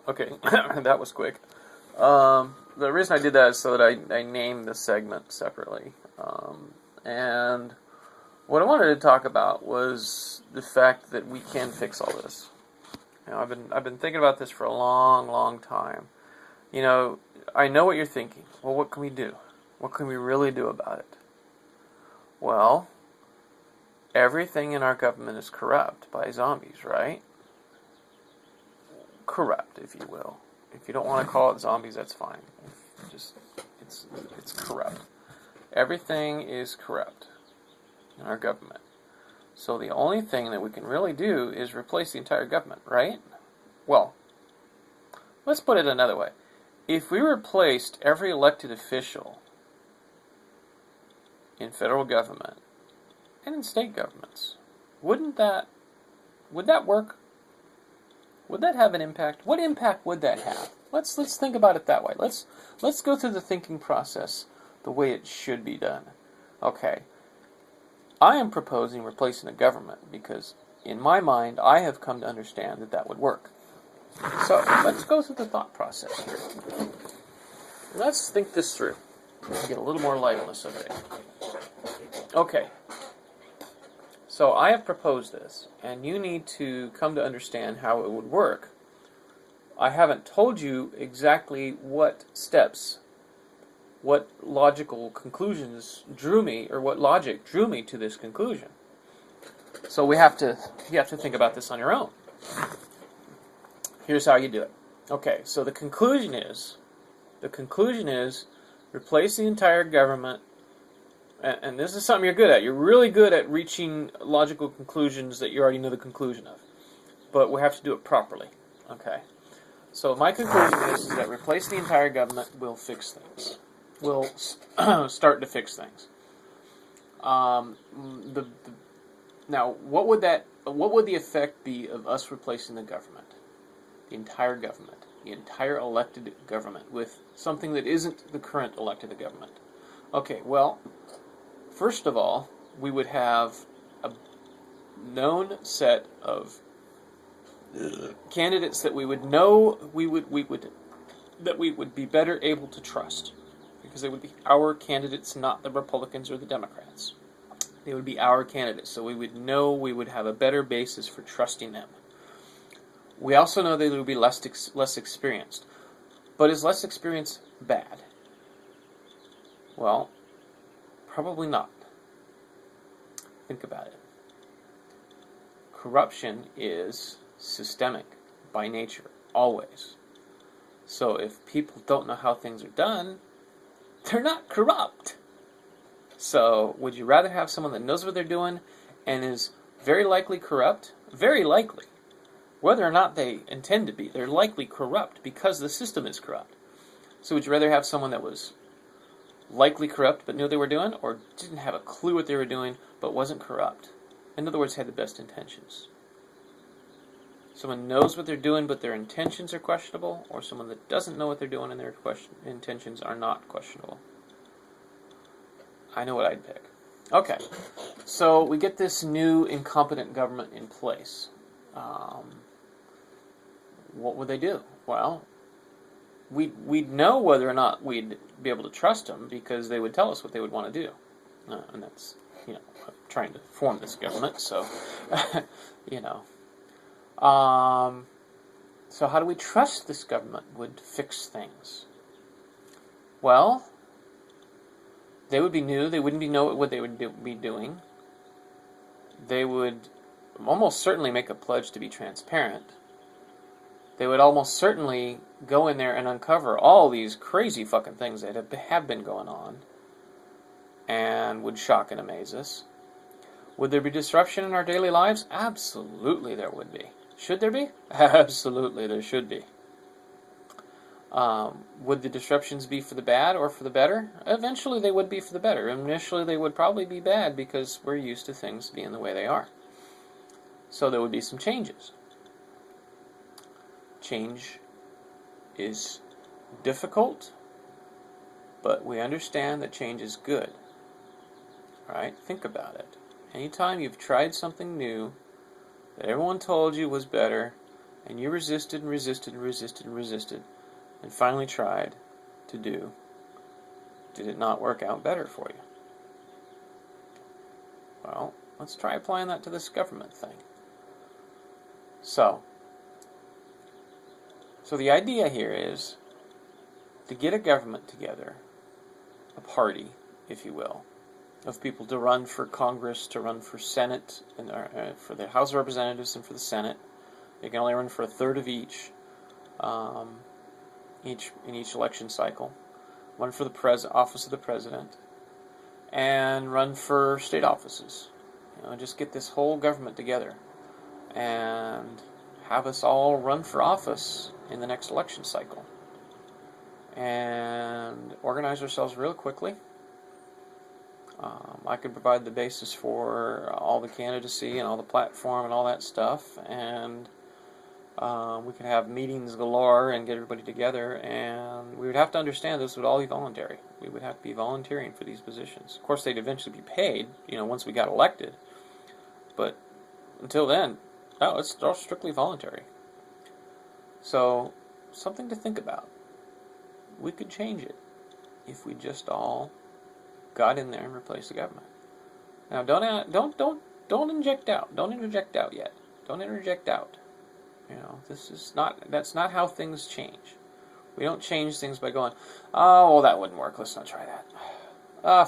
Okay, that was quick. The reason I did that is so that I named the segment separately. And what I wanted to talk about was the fact that we can fix all this. I've been thinking about this for a long, long time. I know what you're thinking. Well, what can we do? What can we really do about it? Well, everything in our government is corrupt by zombies, right? Corrupt, if you will. If you don't want to call it zombies, that's fine. Just it's corrupt. Everything is corrupt in our government. So the only thing that we can really do is replace the entire government, right? Well, let's put it another way. If we replaced every elected official in federal government and in state governments, would that work? Would that have an impact? What impact would that have? Let's think about it that way. Let's go through the thinking process the way it should be done. Okay. I am proposing replacing the government because in my mind I have come to understand that would work. So, let's go through the thought process here. Let's think this through. Get a little more light on the subject. Okay. So I have proposed this, and you need to come to understand how it would work. I haven't told you exactly what steps, what logical conclusions drew me, or what logic drew me to this conclusion. So you have to think about this on your own. Here's how you do it. Okay, so the conclusion is replace the entire government. And this is something you're good at. You're really good at reaching logical conclusions that you already know the conclusion of. But we have to do it properly. Okay. So my conclusion is that replace the entire government will fix things. Will start to fix things. Now, what would the effect be of us replacing the government? The entire government. The entire elected government with something that isn't the current elected government. Okay, well, first of all, we would have a known set of candidates that we would know we would be better able to trust, because they would be our candidates, not the Republicans or the Democrats. They would be our candidates, so we would know we would have a better basis for trusting them. We also know they would be less experienced. But is less experience bad? Well, probably not. Think about it. Corruption is systemic by nature, always. So if people don't know how things are done, they're not corrupt. So would you rather have someone that knows what they're doing and is very likely corrupt? Very likely. Whether or not they intend to be, they're likely corrupt because the system is corrupt. So would you rather have someone that was likely corrupt but knew what they were doing, or didn't have a clue what they were doing but wasn't corrupt? In other words, had the best intentions. Someone knows what they're doing but their intentions are questionable, or someone that doesn't know what they're doing and their intentions are not questionable? I know what I'd pick. Okay, so we get this new incompetent government in place. What would they do? Well, we'd know whether or not we'd be able to trust them because they would tell us what they would want to do. And that's, I'm trying to form this government, so, So how do we trust this government would fix things? Well, they would be new. They wouldn't know what they would be doing. They would almost certainly make a pledge to be transparent. They would almost certainly go in there and uncover all these crazy fucking things that have been going on and would shock and amaze us. Would there be disruption in our daily lives? Absolutely there would be. Should there be? Absolutely there should be. Would the disruptions be for the bad or for the better? Eventually they would be for the better. Initially they would probably be bad because we're used to things being the way they are. So there would be some changes. Change is difficult, but we understand that change is good. Right? Think about it. Anytime you've tried something new that everyone told you was better, and you resisted and resisted and resisted and resisted, and finally tried to do, did it not work out better for you? Well, let's try applying that to this government thing. So the idea here is to get a government together, a party, if you will, of people to run for Congress, to run for Senate, and for the House of Representatives and for the Senate. They can only run for a third of each in each election cycle. Run for the office of the president, and run for state offices. Just get this whole government together and have us all run for office in the next election cycle. And organize ourselves real quickly. I could provide the basis for all the candidacy and all the platform and all that stuff, and we could have meetings galore and get everybody together, and we would have to understand this would all be voluntary. We would have to be volunteering for these positions. Of course, they'd eventually be paid, once we got elected, but until then, no, it's all strictly voluntary. So, something to think about. We could change it if we just all got in there and replaced the government. Now, don't inject out. Don't interject out yet. Don't interject out. That's not how things change. We don't change things by going, oh, well, that wouldn't work. Let's not try that.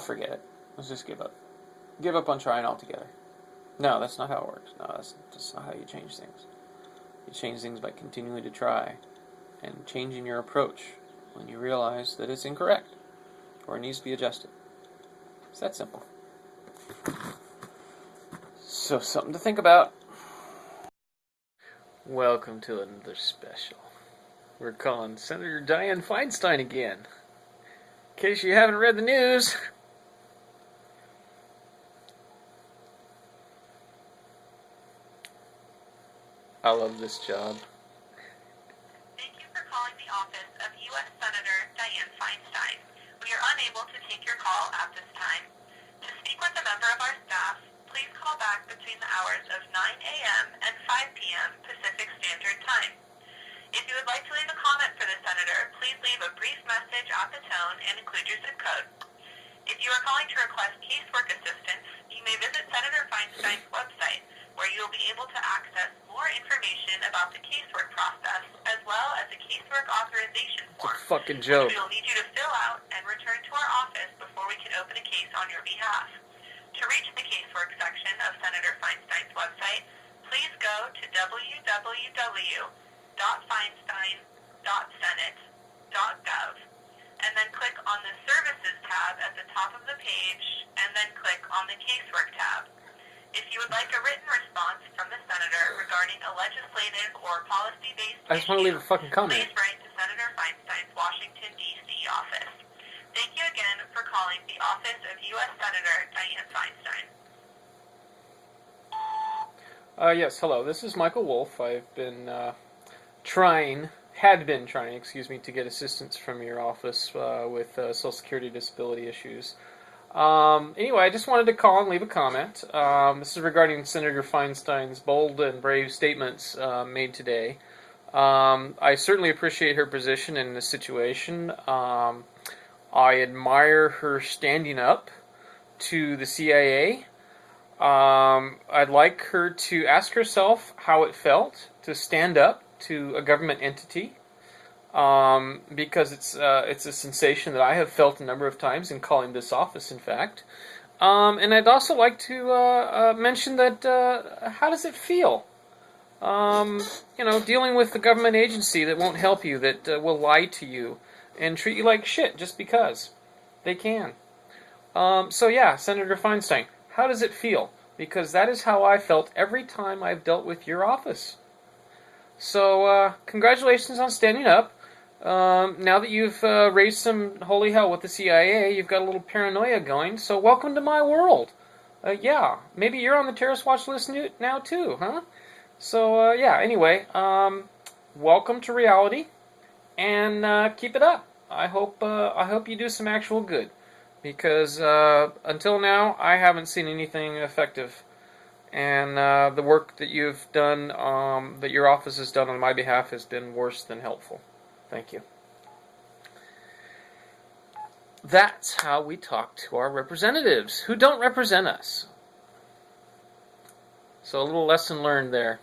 Forget it. Let's just give up. Give up on trying altogether. No, that's not how it works. No, that's not how you change things. You change things by continuing to try and changing your approach when you realize that it's incorrect or it needs to be adjusted. It's that simple. So, something to think about. Welcome to another special. We're calling Senator Dianne Feinstein again. In case you haven't read the news. I love this job. Thank you for calling the office of U.S. Senator Dianne Feinstein. We are unable to take your call at this time. To speak with a member of our staff, please call back between the hours of 9 a.m. and 5 p.m. Pacific Standard Time. If you would like to leave a comment for the Senator, please leave a brief message at the tone and include your zip code. If you are calling to request casework assistance, you may visit Senator Feinstein's website, where you will be able to access more information about the casework process, as well as a casework authorization form, it's a fucking joke, which we will need you to fill out and return to our office before we can open a case on your behalf. To reach the casework section of Senator Feinstein's website, please go to www.feinstein.senate.gov, and then click on the Services tab at the top of the page, and then click on the Casework tab. If you would like a written response from the Senator regarding a legislative or policy-based I just want to leave a fucking comment. Please write to Senator Feinstein's Washington, D.C. office. Thank you again for calling the office of U.S. Senator Dianne Feinstein. Yes, hello. This is Michael Wolf. I've been had been trying, to get assistance from your office with Social Security disability issues. Anyway, I just wanted to call and leave a comment. This is regarding Senator Feinstein's bold and brave statements made today. I certainly appreciate her position in this situation. I admire her standing up to the CIA. I'd like her to ask herself how it felt to stand up to a government entity. Because it's a sensation that I have felt a number of times in calling this office, in fact. And I'd also like to mention that how does it feel? Dealing with the government agency that won't help you, that will lie to you and treat you like shit just because they can. Senator Feinstein, how does it feel? Because that is how I felt every time I've dealt with your office. So, congratulations on standing up. Now that you've raised some holy hell with the CIA, you've got a little paranoia going, so welcome to my world. Maybe you're on the terrorist watch list now too, huh? So, anyway, welcome to reality, and keep it up. I hope you do some actual good, because until now, I haven't seen anything effective And the work that you've done, that your office has done on my behalf, has been worse than helpful. Thank you. That's how we talk to our representatives who don't represent us. So a little lesson learned there.